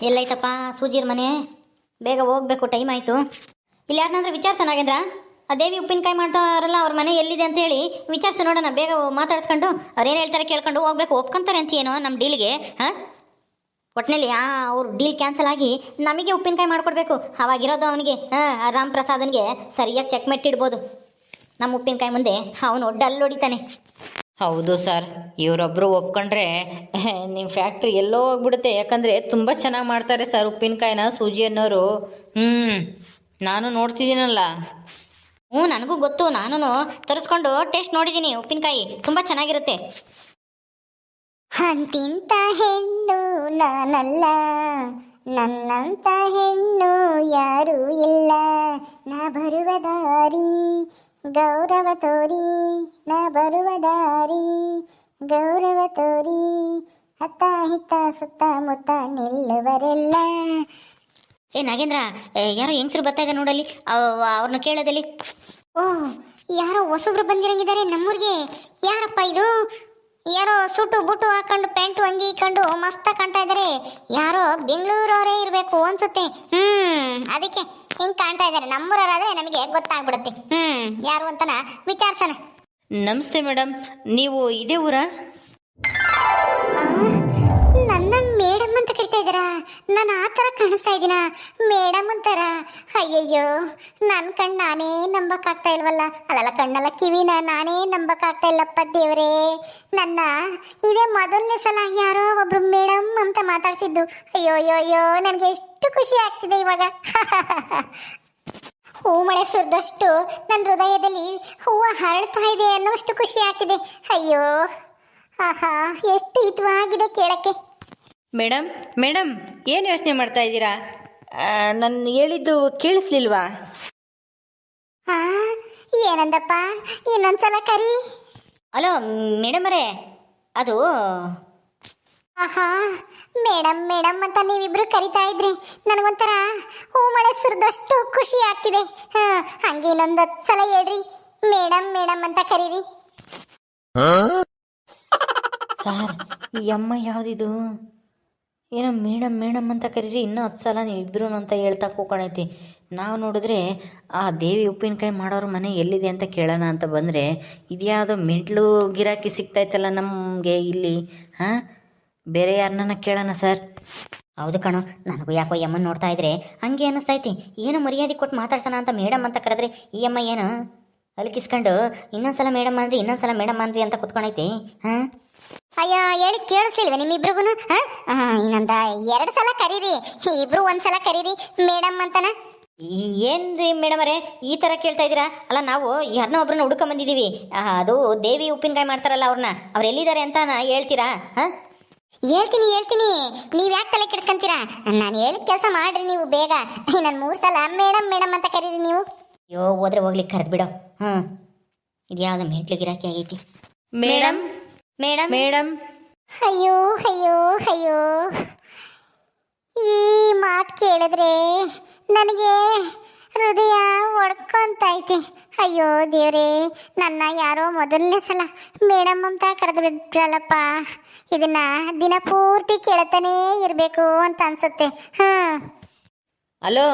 ಎಲ್ಲೈತಪ್ಪ ಸೂಜಿರ್ ಮನೆ? ಬೇಗ ಹೋಗ್ಬೇಕು, ಟೈಮ್ ಆಯಿತು. ಇಲ್ಲಿ ಯಾರನ್ನಾದ್ರೂ ವಿಚಾರಿಸ ನಾಗೇಂದ್ರ, ಆ ದೇವಿ ಉಪ್ಪಿನಕಾಯಿ ಮಾಡ್ತಾರಲ್ಲ ಅವ್ರ ಮನೆ ಎಲ್ಲಿದೆ ಅಂತ ಹೇಳಿ ವಿಚಾರಿಸಿ ನೋಡೋಣ. ಬೇಗ ಮಾತಾಡ್ಸ್ಕೊಂಡು ಅವ್ರು ಏನು ಹೇಳ್ತಾರೆ ಕೇಳ್ಕೊಂಡು ಹೋಗ್ಬೇಕು. ಒಪ್ಕೊಂತಾರೆ ಅಂತೀನೋ ನಮ್ಮ ಡೀಲ್ಗೆ? ಹಾಂ, ಒಟ್ಟಿನಲ್ಲಿ ಅವ್ರ ಡೀಲ್ ಕ್ಯಾನ್ಸಲ್ ಆಗಿ ನಮಗೆ ಉಪ್ಪಿನಕಾಯಿ ಮಾಡಿಕೊಡ್ಬೇಕು. ಅವಾಗಿರೋದು ಅವನಿಗೆ ಆ ರಾಮ್ ಪ್ರಸಾದನಿಗೆ ಸರಿಯಾಗಿ ಚೆಕ್ ಮೆಟ್ಟಿಡ್ಬೋದು. ನಮ್ಮ ಉಪ್ಪಿನಕಾಯಿ ಮುಂದೆ ಅವನು ಡಲ್ ಹೊಡಿತಾನೆ. ಹೌದು ಸರ್, ಇವರೊಬ್ಬರು ಒಪ್ಕೊಂಡ್ರೆ ನಿಮ್ಮ ಫ್ಯಾಕ್ಟ್ರಿ ಎಲ್ಲೋ ಹೋಗ್ಬಿಡುತ್ತೆ. ಯಾಕಂದರೆ ತುಂಬ ಚೆನ್ನಾಗಿ ಮಾಡ್ತಾರೆ ಸರ್ ಉಪ್ಪಿನಕಾಯಿನ ಸೂಜಿ ಅನ್ನೋರು. ನಾನು ನೋಡ್ತಿದ್ದೀನಲ್ಲ. ನನಗೂ ಗೊತ್ತು, ನಾನು ತರಿಸ್ಕೊಂಡು ಟೇಸ್ಟ್ ನೋಡಿದ್ದೀನಿ. ಉಪ್ಪಿನಕಾಯಿ ತುಂಬ ಚೆನ್ನಾಗಿರುತ್ತೆ. ಅಂತಿಂತ ಹೆಣ್ಣು ನಾನಲ್ಲ, ನನ್ನಂತ ಹೆಣ್ಣು ಯಾರೂ ಇಲ್ಲ. ನಾ ಬರುವ ದಾರಿ ಗೌರವ ತೋರಿ, ನಾ ಬರುವ ದಾರಿ ಗೌರವ ತೋರಿ, ಹತ್ತ ಹಿತ್ತ ಸುತ್ತಮುತ್ತ ನಿಲ್ಲುವರೆಲ್ಲ. ನಾಗೇಂದ್ರ, ಯಾರೋ ಹೆಂಗಸರು ಬರ್ತಾ ಇದ್ದಾರೆ ನೋಡಲ್ಲಿ, ಅವ್ರನ್ನ ಕೇಳೋದಲ್ಲಿ. ಓಹ್, ಯಾರೋ ಹೊಸಬ್ರು ಬಂದಿರಂಗಿದ್ದಾರೆ ನಮ್ಮೂರಿಗೆ. ಯಾರಪ್ಪ ಇದು? ಯಾರೋ ಸೂಟು ಬೂಟು ಹಾಕೊಂಡು ಪ್ಯಾಂಟು ಅಂಗಿ ಹಾಕೊಂಡು ಮಸ್ತ ಕಾಣ್ತಾ ಇದ್ದಾರೆ. ಯಾರೋ ಬೆಂಗಳೂರವರೇ ಇರಬೇಕು ಅನ್ಸುತ್ತೆ. ಅದಕ್ಕೆ ಹಿಂಗೆ ಕಾಣ್ತಾ ಇದ್ದಾರೆ. ನಮ್ಮೂರಾದ್ರೆ ನಮಗೆ ಗೊತ್ತಾಗ್ಬಿಡುತ್ತೆ. ಯಾರು ಅಂತನ ವಿಚಾರಿಸೋಣ. ನಮಸ್ತೆ ಮೇಡಮ್, ನೀವು ಇದೇ ಊರಾ? ನನ್ನ ಮೇಡಮ್ ಅಂತ ಕರಿತಾ ಇದ್ದೀರಾ? ನಾನು ಆ ಥರ ಕಾಣಿಸ್ತಾ ಇದ್ದೀನ ಮೇಡಮ್ ಅಂತಾರ? ಅಯ್ಯಯ್ಯೋ, ನನ್ನ ಕಣ್ಣು ನಾನೇ ನಂಬಕ್ಕಾಗ್ತಾ ಇಲ್ವಲ್ಲ. ಅಲ್ಲಲ್ಲ, ಕಣ್ಣಲ್ಲ ಕಿವಿನ ನಾನೇ ನಂಬಕ್ಕಾಗ್ತಾ ಇಲ್ಲಪ್ಪ ದೇವರೇ. ನನ್ನ ಇದೇ ಮೊದಲನೇ ಸಲ ಯಾರೋ ಒಬ್ರು ಮೇಡಮ್ ಅಂತ ಮಾತಾಡ್ಸಿದ್ದು. ಅಯ್ಯೋ ಅಯ್ಯೋ ಅಯ್ಯೋ, ನನಗೆ ಎಷ್ಟು ಖುಷಿ ಆಗ್ತಿದೆ ಇವಾಗ. ಹೂ ಮಳೆ ಸುರಿದಷ್ಟು ನನ್ನ ಹೃದಯದಲ್ಲಿ ಹೂವು ಹರಳ್ತಾ ಇದೆ ಅನ್ನೋಷ್ಟು ಖುಷಿ ಆಗ್ತಿದೆ. ಅಯ್ಯೋ ಆಹಾ, ಎಷ್ಟು ಹಿತವಾಗಿದೆ ಕೇಳಕ್ಕೆ. ಮೇಡಮ್ ಮೇಡಮ್, ಏನು ಯೋಚನೆ ಮಾಡ್ತಾ ಇದ್ದೀರಾ? ನಾನು ಹೇಳಿದ್ದು ಕೇಳಿಸ್ಲಿಲ್ವಾ? ಏನಂದಪ್ಪ? ಇನ್ನೊಂದ್ಸಲ ಕರಿ. ಹಲೋ ಮೇಡಮ್ ಅವರೇ, ಅದು ಆಹಾ, ಮೇಡಮ್ ಮೇಡಮ್ ಅಂತ ನೀವಿಬ್ರು ಕರಿತಾ ಇದ್ರಿ. ನನಗೊಂಥರ ಹೂ ಮಳೆ ಸುರಿದಷ್ಟು ಖುಷಿ ಆಗ್ತಿದೆ. ಹಂಗೆ ಇನ್ನೊಂದು ಸಲ ಹೇಳ್ರಿ, ಮೇಡಮ್ ಮೇಡಮ್ ಅಂತ ಕರೀರಿ. ಸರ್, ಈ ಅಮ್ಮ ಯಾವುದಿದು? ಏನೋ ಮೇಡಮ್ ಮೇಡಮ್ ಅಂತ ಕರೀರಿ, ಇನ್ನೂ 10 ಸಲ ನೀವಿಬ್ರು ಅಂತ ಹೇಳ್ತಾ ಕೂಕೊಂಡೈತಿ. ನಾವು ನೋಡಿದ್ರೆ ಆ ದೇವಿ ಉಪ್ಪಿನಕಾಯಿ ಮಾಡೋರ ಮನೆ ಎಲ್ಲಿದೆ ಅಂತ ಕೇಳೋಣ ಅಂತ ಬಂದರೆ ಇದ್ಯಾವುದೋ ಮೆಂಟ್ಲು ಗಿರಾಕಿ ಸಿಗ್ತಾಯ್ತಲ್ಲ ನಮಗೆ ಇಲ್ಲಿ. ಬೇರೆ ಯಾರನ್ನ ಕೇಳೋಣ ಸರ್? ಹೌದು ಕಣೋ, ನನಗೂ ಯಾಕೋ ಈ ಅಮ್ಮನ ನೋಡ್ತಾ ಇದ್ರೆ ಹಂಗೆ ಅನ್ನಿಸ್ತೈತಿ. ಏನೋ ಮರ್ಯಾದೆ ಕೊಟ್ಟು ಮಾತಾಡ್ಸೋಣ ಅಂತ ಮೇಡಮ್ ಅಂತ ಕರೆದ್ರೆ ಈ ಅಮ್ಮ ಏನು ಅಲಕಿಸ್ಕೊಂಡು ಇನ್ನೊಂದ್ಸಲ ಮೇಡಮ್ ಅಂದ್ರಿ ಇನ್ನೊಂದ್ಸಲ ಮೇಡಮ್ ಅಂದ್ರಿ ಅಂತ ಕುತ್ಕೊಂಡೈತಿ. ಅಯ್ಯೋ, ಹೇಳಿದ್ ಕೇಳಿಸ್ಲಿಲ್ವ ನಿಮ್ಮಿಬ್ರಿಗೂ? ಇನ್ನೊಂದ 2 ಸಲ ಕರೀರಿ, ಇಬ್ರು ಒಂದ್ಸಲ ಕರೀರಿ ಮೇಡಮ್ ಅಂತನ. ಏನ್ರಿ ಮೇಡಮ್ ಅವರೇ ಈ ಥರ ಕೇಳ್ತಾ ಇದ್ದೀರಾ? ಅಲ್ಲ, ನಾವು ಯಾರನ್ನ ಒಬ್ರನ್ನ ಹುಡ್ಕೊಂಡ್ ಬಂದಿದ್ದೀವಿ. ಅದು ದೇವಿ ಉಪ್ಪಿನಕಾಯಿ ಮಾಡ್ತಾರಲ್ಲ ಅವ್ರನ್ನ, ಅವ್ರು ಎಲ್ಲಿದ್ದಾರೆ ಅಂತ ಹೇಳ್ತೀರಾ? ಹೇಳ್ತೀನಿ, ನೀವು ಯಾಕೆ ತಲೆ ಕೆಡ್ಸ್ಕೊಂತೀರಾ? ನಾನು ಹೇಳಿದ ಕೆಲಸ ಮಾಡ್ರಿ ನೀವು ಬೇಗ. ನಾನು 3 ಸಲ ಮೇಡಮ್ ಮೇಡಮ್ ಅಂತ ಕರೀರಿ ನೀವು. ಅಯ್ಯೋ, ಹೋದ್ರೆ ಹೋಗ್ಲಿಕ್ಕೆ ಕರೆದು ಬಿಡೋ. ಇದ್ಯಾವುದೋ ಮೆಂಟ್ಲು ಗಿರಾಕಿ ಆಗೈತಿ. Madam madam madam. ಅಯ್ಯೋ ಅಯ್ಯೋ ಅಯ್ಯೋ, ಈ ಮಾತು ಕೇಳಿದ್ರೆ ನನಗೆ ಹೃದಯ ಒಡ್ಕೊಂತೈತೆ. ಅಯ್ಯೋ ದೇವ್ರೇ, ನನ್ನ ಯಾರೋ ಮೊದಲನೇ ಸಲ ಮೇಡಮ್ ಅಂತ ಕರೆದು ಬಿಟ್ರಲ್ಲಪ್ಪ. ಇದನ್ನ ದಿನ ಪೂರ್ತಿ ಕೇಳ್ತಾನೇ ಇರಬೇಕು ಅಂತ ಅನ್ಸುತ್ತೆ. ಹಲೋ,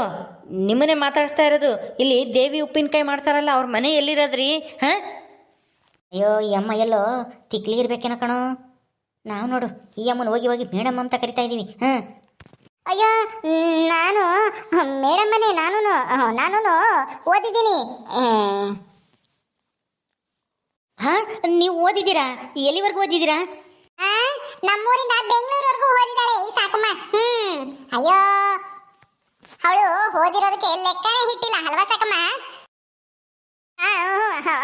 ನಿಮ್ಮನ್ನೇ ಮಾತಾಡಿಸ್ತಾ ಇರೋದು. ಇಲ್ಲಿ ದೇವಿ ಉಪ್ಪಿನಕಾಯಿ ಮಾಡ್ತಾರಲ್ಲ ಅವ್ರ ಮನೆ ಎಲ್ಲಿರೋದ್ರಿ? ಅಯ್ಯೋ, ಈ ಅಮ್ಮ ಎಲ್ಲೋ ತಿಕ್ಲಿ ಇರ್ಬೇಕೇನೋ ಕಣೋ. ನಾವು ನೋಡು ಈ ಅಮ್ಮನ ಹೋಗಿ ಹೋಗಿ ಮೇಡಮ್ ಅಂತ ಕರಿತಾ ಇದ್ದೀವಿ. ಅಯ್ಯೋ, ನಾನು ಮೇಡಮ್ಮನೇ, ನಾನು ಓದಿದ್ದೀನಿ. ನೀವು ಓದಿದ್ದೀರಾ? ಎಲ್ಲಿವರೆಗೂ ಓದಿದ್ದೀರಾ? ನಮ್ಮೂರಿಂದ ಬೆಂಗಳೂರವರೆಗೂ ಓದಿದ್ದಾಳೆ ಈ ಸಾಕಮ್ಮ. ಅಯ್ಯೋ, ಅವಳು ಓದಿರೋದಕ್ಕೆ ಲೆಕ್ಕನೇ ಹಿಟ್ಟಿಲ್ಲ ಅಲ್ವಾ ಸಾಕಮ್ಮ?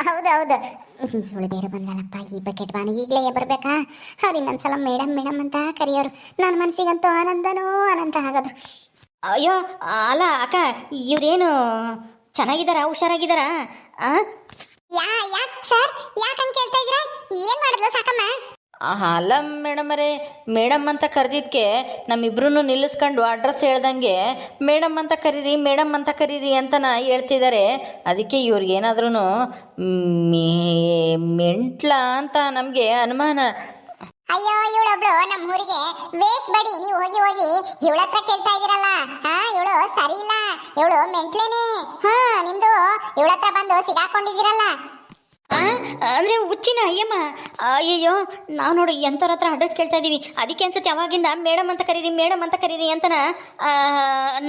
ಹೌದು ಹೌದು. ಇವಳು ಬೇರೆ ಬಂದಲ್ಲಪ್ಪ, ಈ ಬಕೆಟ್ ಬಾನು ಈಗಲೇ ಬರ್ಬೇಕಾ? ಅವ್ರು ಇನ್ನೊಂದ್ಸಲ ಮೇಡಮ್ ಮೇಡಮ್ ಅಂತ ಕರೆಯೋರು. ನನ್ನ ಮನಸ್ಸಿಗಂತೂ ಆನಂದನೂ ಆನಂದ ಆಗೋದು. ಅಯ್ಯೋ ಅಲ್ಲ ಅಕ್ಕ, ಇವ್ರೇನು ಚೆನ್ನಾಗಿದ್ದಾರಾ, ಹುಷಾರಾಗಿದ್ದಾರಾ? ಯಾಕೆ ಸರ್, ಯಾಕಂತ ಕೇಳ್ತಾ ಇದ್ದೀರಾ? ಏನು ಮಾಡಿದ್ಲು ಸಾಕಮ್ಮ? ಅಲ್ಲ ಮೇಡಮರೇ, ಮೇಡಮ್ ಅಂತ ಕರೆದಿದ್ದಕ್ಕೆ ನಮ್ಮಿಬ್ರು ನಿಲ್ಲಿಸ್ಕೊಂಡು ಅಡ್ರೆಸ್ ಹೇಳ್ದಂಗೆ ಮೇಡಮ್ ಅಂತ ಕರೀರಿ ಮೇಡಮ್ ಅಂತ ಕರೀರಿ ಅಂತನ ಹೇಳ್ತಿದ್ದಾರೆ. ಅದಕ್ಕೆ ಇವ್ರಿಗೇನಾದ್ರೂ ಮೆಂಟ್ಲ ಅಂತ ನಮಗೆ ಅನುಮಾನ. ಅಯ್ಯೋ ಇವಳೊಬ್ಳು ನಮ್ಮ ಊರಿಗೆ ವೇಸ್ಟ್ ಬಡಿ, ನೀವು ಹೋಗಿ ಹೋಗಿ ಇವಳ ಹತ್ರ ಕೇಳ್ತಾ ಇದೀರಲ್ಲ. ಇವಳು ಸರಿ ಇಲ್ಲ, ಇವಳು ಮೆಂಟ್ಲೇನೆ. ನಿಮ್ದು ಇವಳ ಹತ್ರ ಬಂದು ಸಿಗಾಕೊಂಡಿದ್ದೀರಲ್ಲ. ಅಂದ್ರೆ ಹುಚ್ಚಿನ ಅಯ್ಯಮ್ಮ. ಅಯ್ಯಯ್ಯೋ, ನಾವು ನೋಡಿ ಎಂಥವ್ರ ಹತ್ರ ಅಡ್ರೆಸ್ ಕೇಳ್ತಾ ಇದ್ದೀವಿ. ಅದಕ್ಕೆ ಅನ್ಸುತ್ತೆ ಅವಾಗಿಂದ ಮೇಡಮ್ ಅಂತ ಕರೀರಿ ಮೇಡಮ್ ಅಂತ ಕರೀರಿ ಅಂತನ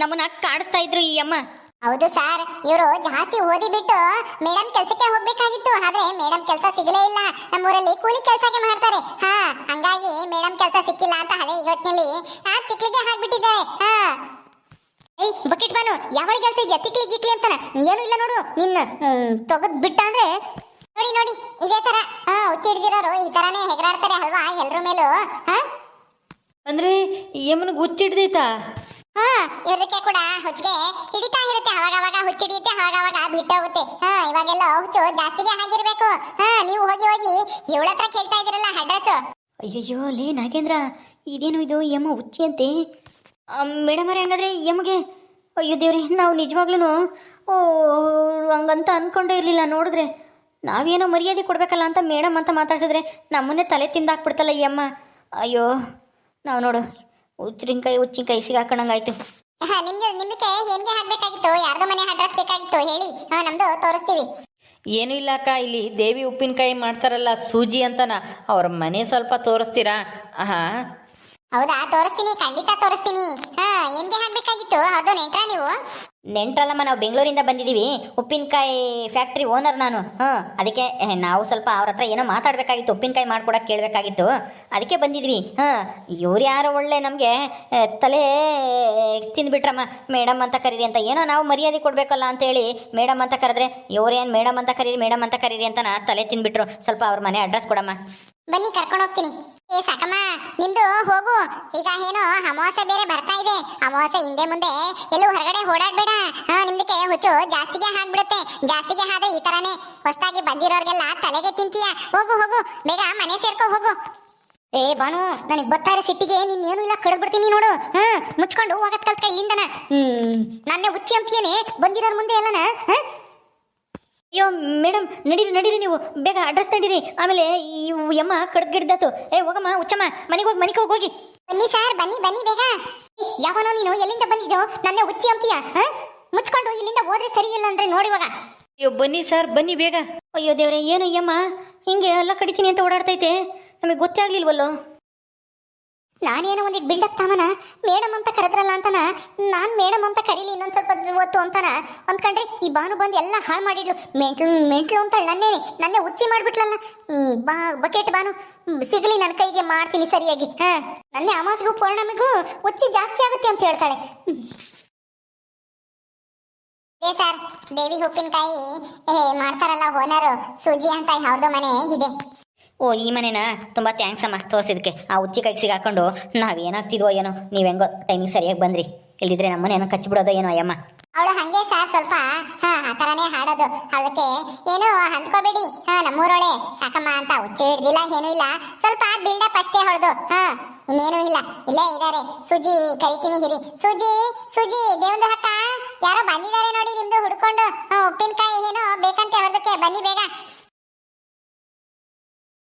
ನಮ್ಮನ್ನ ಕಾಡಿಸ್ತಾ ಇದ್ರು ಈ ಅಮ್ಮ. ಹೌದು ಸರ್, ಇವರು ಜಾಸ್ತಿ ಓದಿ ಬಿಟ್ಟು ಮೇಡಮ್ ಕೆಲ್ಸಕ್ಕೆ ಹೋಗ್ಬೇಕಾಗಿತ್ತು. ಆದ್ರೆ ಮೇಡಮ್ ಕೆಲಸ ಸಿಗಲೇ ಇಲ್ಲ. ನಮ್ಮೂರಲ್ಲಿ ಕೂಲಿ ಕೆಲಸಕ್ಕೆ ಮಾಡ್ತಾರೆ. ಹಂಗಾಗಿ ಮೇಡಮ್ ಕೆಲಸ ಸಿಕ್ಕಿಲ್ಲ ಅಂತ ಹಳೆ ಇವತ್ತಿನಲ್ಲಿ ತಿಕ್ಲಿಗೆ ಹಾಕ್ಬಿಟ್ಟಿದ್ದಾರೆ. ಏಯ್ ಬಕೆಟ್ ಬಾನು, ಯಾವಳಿಗೆ ಹೇಳ್ತಾ ಇದ್ಯಾ ತಿಕ್ಲಿ ಗಿಕ್ಲಿ ಅಂತಾನ? ಏನು ಇಲ್ಲ ನೋಡು, ನಿನ್ನ ತೆಗೆದ್ ಬಿಟ್ಟ ಅಂದ್ರೆ ನೋಡಿ ನೋಡಿ ಇದೇ ತರ ಹುಚ್ಚಿ ಹಿಡ್ದಿರೋರು ಈ ತರಾನೇ ಹೆಗರಾಡ್ತಾರೆ ಅಲ್ವಾ ಎಲ್ರ ಮೇಲೂ. ಅಂದ್ರೆ ಈ ಅಮ್ಮನಿಗೆ ಹುಚ್ಚಿಡ್ದೈತಾ? ಇವ್ರಕ್ಕೆ ಕೂಡ ಹುಚ್ಚಿಗೆ ಹಿಡಿತಾ ಇರುತ್ತೆ. ಅವಾಗ ಹುಚ್ಚಿ ಹಿಡಿಯುತ್ತೆ, ಅವಾಗ ಬಿಟ್ಟೋಗುತ್ತೆ. ಇವಾಗೆಲ್ಲ ಹುಚ್ಚು ಜಾಸ್ತಿಗೆ ಆಗಿರ್ಬೇಕು. ನೀವು ಹೋಗಿ ಹೋಗಿ ಇವಳ ಹತ್ರ ಕೇಳ್ತಾ ಇದೀರಲ್ಲ ಅಡ್ರೆಸ್. ಅಯ್ಯಯ್ಯೋ ಲೇ ನಾಗೇಂದ್ರ, ಇದೇನು ಇದು ಈ ಅಮ್ಮ ಹುಚ್ಚಿ ಅಂತೆ. ಮೇಡಮ್ ಅವರೇ, ಹಂಗಾದ್ರೆ ಈ ಅಮ್ಮಗೆ ಅಯ್ಯೋ ದೇವ್ರಿ, ನಾವು ನಿಜವಾಗ್ಲೂ ಹಂಗಂತ ಅಂದ್ಕೊಂಡೇ ಇರಲಿಲ್ಲ. ನೋಡಿದ್ರೆ ನಾವೇನೋ ಮರ್ಯಾದೆ ಕೊಡಬೇಕಲ್ಲ ಅಂತ ಮೇಡಮ್ ಅಂತ ಮಾತಾಡ್ಸಿದ್ರೆ ನಮ್ಮನ್ನೇ ತಲೆ ತಿಂದಾಕ್ಬಿಡ್ತಲ್ಲ ಈ ಅಮ್ಮ. ಅಯ್ಯೋ, ನಾವು ನೋಡು ಹುಚ್ಚಿನಕಾಯಿ ಸಿಗಾಕೊಂಡಂಗಾಯ್ತು. ನಿಮ್ದಕ್ಕೆ ಏನ್ಗೆ ಹಾಕ್ಬೇಕಾಗಿತ್ತು? ಯಾರ್ದೋ ಮನೆ ಅಡ್ರೆಸ್ ಬೇಕಾಗಿತ್ತು ಹೇಳಿ, ನಮ್ದು ತೋರಿಸ್ತೀವಿ. ಏನೂ ಇಲ್ಲ ಅಕ್ಕ, ಇಲ್ಲಿ ದೇವಿ ಉಪ್ಪಿನಕಾಯಿ ಮಾಡ್ತಾರಲ್ಲ ಸೂಜಿ ಅಂತನ, ಅವ್ರ ಮನೆ ಸ್ವಲ್ಪ ತೋರಿಸ್ತೀರಾ? ಹೌದಾ, ತೋರಿಸ್ತೀನಿ, ಖಂಡಿತ ತೋರಿಸ್ತೀನಿ. ಏನ್ಗೆ ಹಾಕ್ಬೇಕಾಗಿತ್ತು? ಅದು ನೆಂಟ್ರಾ ನೀವು? ನೆಂಟ್ರಲ್ಲಮ್ಮ, ನಾವು ಬೆಂಗಳೂರಿಂದ ಬಂದಿದ್ದೀವಿ. ಉಪ್ಪಿನಕಾಯಿ ಫ್ಯಾಕ್ಟ್ರಿ ಓನರ್ ನಾನು. ಅದಕ್ಕೆ ನಾವು ಸ್ವಲ್ಪ ಅವ್ರ ಹತ್ರ ಏನೋ ಮಾತಾಡಬೇಕಾಗಿತ್ತು, ಉಪ್ಪಿನಕಾಯಿ ಮಾಡ್ಕೊಡಕ್ಕೆ ಕೇಳಬೇಕಾಗಿತ್ತು, ಅದಕ್ಕೆ ಬಂದಿದ್ವಿ. ಇವ್ರು ಯಾರೋ ಒಳ್ಳೆ ನಮಗೆ ತಲೆ ತಿಂದುಬಿಟ್ರಮ್ಮ. ಮೇಡಮ್ ಅಂತ ಕರೀರಿ ಅಂತ, ಏನೋ ನಾವು ಮರ್ಯಾದೆ ಕೊಡಬೇಕಲ್ಲ ಅಂತೇಳಿ ಮೇಡಮ್ ಅಂತ ಕರೆದ್ರೆ ಇವ್ರೇನು ಮೇಡಮ್ ಅಂತ ಕರೀರಿ ಅಂತ ತಲೆ ತಿಂದುಬಿಟ್ರು. ಸ್ವಲ್ಪ ಅವ್ರ ಮನೆ ಅಡ್ರೆಸ್ ಕೊಡಮ್ಮ. ಬನ್ನಿ, ಕರ್ಕೊಂಡು ಹೋಗ್ತೀನಿ. ಸಾಕಮ್ಮ, ನಿಮ್ದು ಹೋಗು. ಈಗ ಏನೋ ಅಮಾವಾಸ್ಯೆ ಬೇರೆ ಬರ್ತಾ ಇದೆ. ಅಮಾವಾಸ್ಯೆ ಹಿಂದೆ ಮುಂದೆ ಎಲ್ಲೂ ಹೊರಗಡೆ ಓಡಾಡ್ಬೇಡ. ನಿಮ್ದಕ್ಕೆ ಹುಚ್ಚು ಜಾಸ್ತಿಗೆ ಆಗ್ಬಿಡುತ್ತೆ. ಜಾಸ್ತಿಗೆ ಆದ್ರೆ ಈ ತರಾನೇ ಹೊಸದಾಗಿ ಬಂದಿರೋರ್ಗೆಲ್ಲ ತಲೆಗೆ ತಿಂತೀಯ. ಹೋಗು ಹೋಗು, ಬೇಗ ಮನೆ ಸೇರ್ಕೊ ಹೋಗು. ಏ ಬಾನು, ನನಗೆ ಗೊತ್ತಾ ಇರೋ ಸಿಟ್ಟಿಗೆ ನೀನ್ ಏನು ಇಲ್ಲ ಕಳೆದ್ಬಿಡ್ತೀನಿ ನೋಡು. ಮುಚ್ಕೊಂಡು ಹೋಗತ್ ಕಲ್ತ್ಕ ಇಲ್ಲಿಂದನ. ನನ್ನೇ ಹುಚ್ಚಿ ಅಂತೀಯೇನೆ ಬಂದಿರೋರ್ ಮುಂದೆ ಎಲ್ಲನ. ಅಯ್ಯೋ ಮೇಡಮ್, ನಡೀರಿ ನೀವು ಬೇಗ ಅಡ್ರೆಸ್ ನಡೀರಿ, ಆಮೇಲೆ ಈ ಯಮ್ಮ ಕಡ್ಗಿಡ್ದಾತು. ಹೋಗಮ್ಮ ಹುಚ್ಚಮ್ಮ, ಮನೆಗೆ ಹೋಗಿ. ಬನ್ನಿ ಸರ್, ಬನ್ನಿ ಬೇಗ. ಯಾವನೋ ನೀನು, ಎಲ್ಲಿಂದ ಬಂದಿದ್ದು? ನನ್ನೇ ಹುಚ್ಚಿ ಅಂತೀಯ? ಮುಚ್ಕೊಂಡು ಇಲ್ಲಿಂದ ಹೋದ್ರೆ ಸರಿ ಇಲ್ಲ ಅಂದ್ರೆ ನೋಡಿ ಇವಾಗ. ಅಯ್ಯೋ ಬನ್ನಿ ಸರ್, ಬನ್ನಿ ಬೇಗ. ಅಯ್ಯೋ ದೇವ್ರೆ, ಏನು ಈ ಅಮ್ಮ ಹಿಂಗೆ ಎಲ್ಲ ಕಡಿತೀನಿ ಅಂತ ಓಡಾಡ್ತೈತೆ? ನಮಗೆ ಗೊತ್ತೇ ಆಗ್ಲಿಲ್ವಲ್ಲೋ. ನಾನೇನೋ ಒಂದಿಟ್ಟು ಬಿಲ್ಡಪ್ ತಾಮನ ಮೇಡಮ್ ಅಂತ ಕರೆದ್ರಲ್ಲ ಅಂತಾನ, ನಾನು ಮೇಡಮ್ ಅಂತ ಕರೀಲಿ ಇನ್ನೊಂದು ಸ್ವಲ್ಪ ಹೊತ್ತು ಅಂತಾನ ಅಂದ್ಕೊಂಡ್ರೆ ಈ ಬಾನು ಬಂದು ಎಲ್ಲ ಹಾಳು ಮಾಡಿದ್ಲು. ಮೆಂಟ್ಲು ಅಂತ ನನ್ನೇ ಹುಚ್ಚಿ ಮಾಡಿಬಿಟ್ಲಲ್ಲ. ಬಕೆಟ್ ಬಾನು ಸಿಗಲಿ ನನ್ನ ಕೈಗೆ, ಮಾಡ್ತೀನಿ ಸರಿಯಾಗಿ. ನನ್ನೇ ಅಮಾಸಿಗೂ ಪೌರ್ಣಮಿಗೂ ಹುಚ್ಚಿ ಜಾಸ್ತಿ ಆಗುತ್ತೆ ಅಂತ ಹೇಳ್ತಾಳೆ. ಸರ್, ದೇವಿ ಉಪ್ಪಿನಕಾಯಿ ಮಾಡ್ತಾರಲ್ಲ ಓನರು ಸೂಜಿ ಅಂತ, ಅವ್ರದ್ದು ಮನೆ ಇದೆ. ಓ, ಈ ಮನೆನಾ? ತುಂಬ ಥ್ಯಾಂಕ್ಸ್ ಅಮ್ಮ ತೋರಿಸಿದಕ್ಕೆ. ಆ ಹುಚ್ಚಿ ಕೈಗೆ ಸಿಗಾಕೊಂಡು ನಾವೇನಾಗ್ತಿದ್ವೋ ಏನೋ, ನೀವು ಹೆಂಗೋ ಟೈಮಿಗೆ ಸರಿಯಾಗಿ ಬಂದ್ರಿ. ಇಲ್ಲಿದ್ರೆ ನಮ್ಮನೇನೋ ಕಚ್ಚಿಬಿಡೋದೋ ಏನೋ ಅಯ್ಯಮ್ಮ. ಅವಳು ಹಂಗೆ ಸರ್, ಸ್ವಲ್ಪ ಆ ಥರನೇ ಹಾಡೋದು. ಅವಳಕ್ಕೆ ಏನು ಅಂದ್ಕೋಬೇಡಿ. ನಮ್ಮೂರೊಳೆ ಸಾಕಮ್ಮ ಅಂತ ಹುಚ್ಚು ಹಿಡ್ದಿಲ್ಲ, ಏನೂ ಇಲ್ಲ, ಸ್ವಲ್ಪ ಬಿಲ್ಡಪ್ ಅಷ್ಟೇ ಹೊಡೆದು. ಇನ್ನೇನು ಇಲ್ಲ. ಇಲ್ಲೇ ಇದ್ದಾರೆ, ಸೂಜಿ ಕರಿತೀನಿ ಹಿರಿ. ಸೂಜಿ ದೇವಂದು ಹಕ್ಕ ಯಾರೋ ಬಂದಿದ್ದಾರೆ ನೋಡಿ ನಿಮ್ದು ಹುಡ್ಕೊಂಡು. ಉಪ್ಪಿನಕಾಯಿ ಏನೋ ಬೇಕಂತೆ ಅವ್ರದಕ್ಕೆ, ಬನ್ನಿ ಬೇಗ.